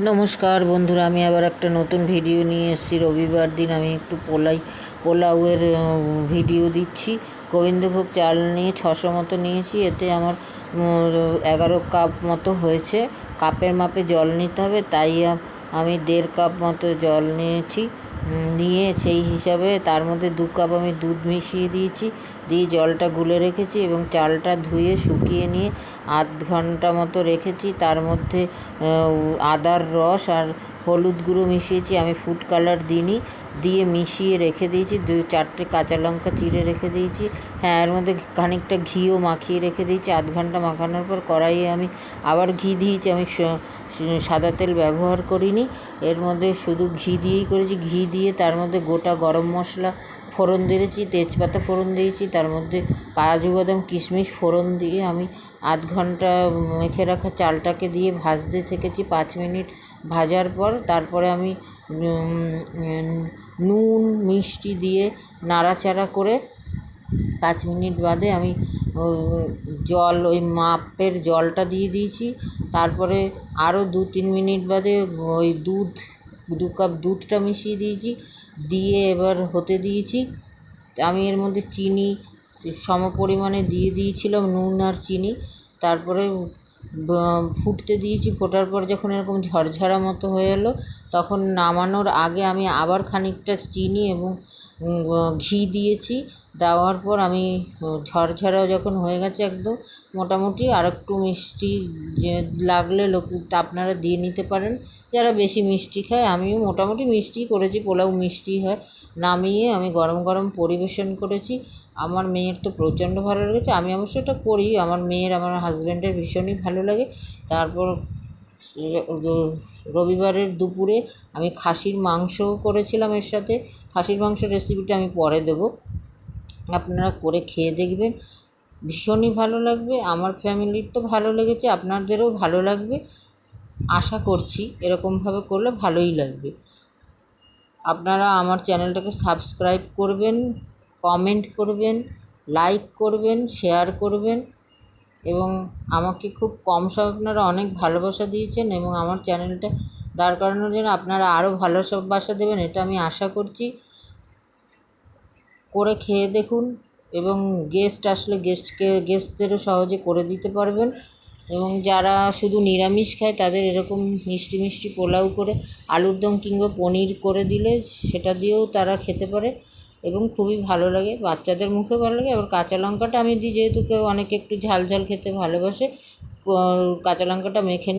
নমস্কার বন্ধুরা, আমি আবার একটা নতুন ভিডিও নিয়ে এসেছি। রবিবার দিন আমি একটু পোলাওয়ের ভিডিও দিচ্ছি। গোবিন্দভোগ চাল নিয়ে 600 মতো নিয়েছি। এতে আমার 11 কাপ মতো হয়েছে। কাপের মাপে জল নিতে হবে, তাই আমি 1.5 কাপ মতো জল নিয়েছি। নিয়ে সেই হিসাবে তার মধ্যে 2 কাপ আমি দুধ মিশিয়ে দিয়েছি, দিয়ে জলটা গুলে রেখেছি এবং চালটা ধুয়ে শুকিয়ে নিয়ে আধ ঘন্টা মতো রেখেছি। তার মধ্যে আদার রস আর হলুদ গুঁড়ো মিশিয়েছি, আমি ফুড কালার দিইনি, দিয়ে মিশিয়ে রেখে দিয়েছি। 2-4টে কাঁচা লঙ্কা চিড়ে রেখে দিয়েছি। হ্যাঁ, এর মধ্যে খানিকটা ঘিও মাখিয়ে রেখে দিয়েছি। আধ ঘন্টা মাখানোর পর কড়াইয়ে আমি আবার ঘি দিয়েছি। আমি সাদা তেল ব্যবহার করিনি, এর মধ্যে শুধু ঘি দিয়েই করেছি। ঘি দিয়ে তার মধ্যে গোটা গরম মশলা ফোড়ন দিয়েছি, তেজপাতা ফোড়ন দিয়েছি, তার মধ্যে কাজু বাদাম কিশমিশ ফোড়ন দিয়ে আমি আধ ঘন্টা মেখে রাখা চালটাকে দিয়ে ভাজতে থেকেছি। 5 মিনিট ভাজার পর তারপরে আমি নুন মিষ্টি দিয়ে নাড়াচাড়া করে 5 মিনিট বাদে আমি জল, ওই মাপের জলটা দিয়ে দিয়েছি। তারপরে আরও 2-3 মিনিট বাদে ওই 2 কাপ দুধটা মিশিয়ে দিয়েছি, দিয়ে এবার হতে দিয়েছি। আমি এর মধ্যে চিনি সমপরিমাণে দিয়ে দিয়েছিলাম, নুন আর চিনি। তারপরে ফুটতে দিয়েছি। ফোটার পর যখন এরকম ঝরঝরা মতো হয়ে এলো, তখন নামানোর আগে আমি আবার খানিকটা চিনি এবং ঘি দিয়েছি। দেওয়ার পর আমি ঝরঝরা যখন হয়ে গেছে একদম মোটামুটি, আর একটু মিষ্টি যে লাগলে আপনারা দিয়ে নিতে পারেন, যারা বেশি মিষ্টি খায়। আমিও মোটামুটি মিষ্টিই করেছি, পোলাও মিষ্টি হয়। নামিয়ে আমি গরম গরম পরিবেশন করেছি। আমার মেয়ের তো প্রচণ্ড ভালো লেগেছে। আমি অবশ্য এটা করি, আমার মেয়ের, আমার হাজব্যান্ডের ভীষণই ভালো লাগে। তারপর রবিবারের দুপুরে আমি খাসির মাংসও করেছিলাম এর সাথে। খাসির মাংসের রেসিপিটা আমি পরে দেবো, আপনারা করে খেয়ে দেখবেন, ভীষণই ভালো লাগবে। আমার ফ্যামিলির তো ভালো লেগেছে, আপনাদেরও ভালো লাগবে আশা করছি। এরকমভাবে করলে ভালোই লাগবে। আপনারা আমার চ্যানেলটাকে সাবস্ক্রাইব করবেন, কমেন্ট করবেন, লাইক করবেন, শেয়ার করবেন এবং আমাকে খুব কম সময়ে আপনারা অনেক ভালোবাসা দিয়েছেন এবং আমার চ্যানেলটা দাঁড় করানোর জন্য আপনারা আরও ভালোবাসা দেবেন, এটা আমি আশা করছি। করে খেয়ে দেখুন এবং গেস্ট আসলে গেস্টদেরও সহজে করে দিতে পারবেন। এবং যারা শুধু নিরামিষ খায় তাদের এরকম মিষ্টি মিষ্টি পোলাও করে আলুর দম কিংবা পনির করে দিলে সেটা দিয়েও তারা খেতে পারে এবং খুবই ভালো লাগে, বাচ্চাদের মুখেও ভালো লাগে। আবার কাঁচা লঙ্কাটা আমি দিই, যেহেতু অনেকে একটু ঝাল ঝাল খেতে ভালোবাসে, কাঁচা লঙ্কাটা মেখে